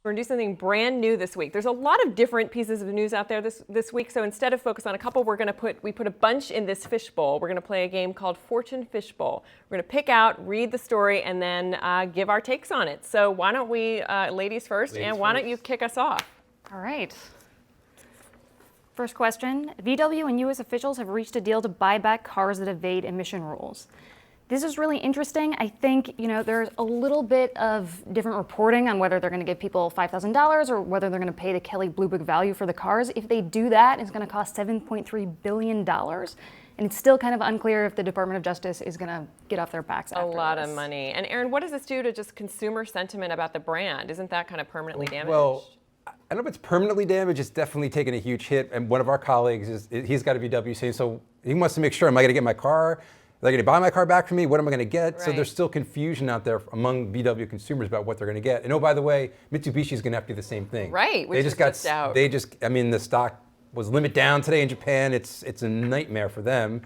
We're going to do something brand new this week. There's a lot of different pieces of news out there this week, so instead of focus on a couple, we put a bunch in this fishbowl. We're going to play a game called Fortune Fishbowl. We're going to pick out, read the story, and then give our takes on it. So why don't we, ladies first, and why don't you kick us off? All right. First question, VW and U.S. officials have reached a deal to buy back cars that evade emission rules. This is really interesting. I think, there's a little bit of different reporting on whether they're going to give people $5,000 or whether they're going to pay the Kelley Blue Book value for the cars. If they do that, it's going to cost $7.3 billion. And it's still kind of unclear if the Department of Justice is going to get off their backs after this. A lot of money. And Aaron, what does this do to just consumer sentiment about the brand? Isn't that kind of permanently damaged? Well, I don't know if it's permanently damaged. It's definitely taken a huge hit. And one of our colleagues, he's got a VW saying, so he wants to make sure, am I going to get my car? Are they going to buy my car back from me? What am I going to get? Right. So there's still confusion out there among VW consumers about what they're going to get. And oh, by the way, Mitsubishi is going to have to do the same thing. Right, they just got out. The stock was limit down today in Japan. It's a nightmare for them.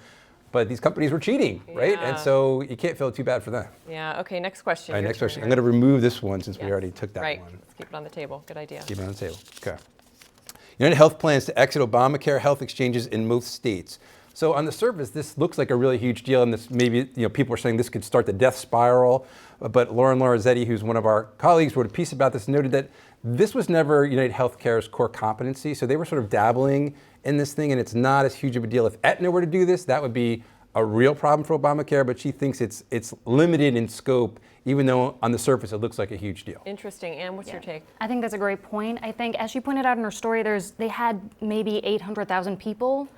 But these companies were cheating, right? Yeah. And so you can't feel too bad for them. Yeah, okay, next question. All right, next question. I'm going to remove this one since we already took that right. one. Let's keep it on the table. Good idea. Keep it on the table. Okay. UnitedHealth plans to exit Obamacare health exchanges in most states. So on the surface, this looks like a really huge deal, and this maybe people are saying this could start the death spiral. But Lauren Lorenzetti, who's one of our colleagues, wrote a piece about this, noted that this was never UnitedHealthcare's core competency. So they were sort of dabbling in this thing, and it's not as huge of a deal. If Aetna were to do this, that would be a real problem for Obamacare. But she thinks it's limited in scope, even though on the surface it looks like a huge deal. Interesting. Ann, what's your take? I think that's a great point. I think, as she pointed out in her story, they had maybe 800,000 people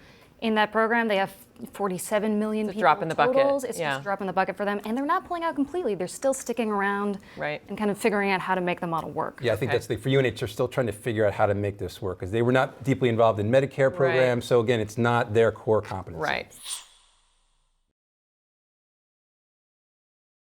in that program. They have 47 million people drop in the totals. bucket. It's just a drop in the bucket for them. And they're not pulling out completely. They're still sticking around and kind of figuring out how to make the model work. Yeah, I think that's for UNH, they're still trying to figure out how to make this work because they were not deeply involved in Medicare programs. So again, it's not their core competency. Right.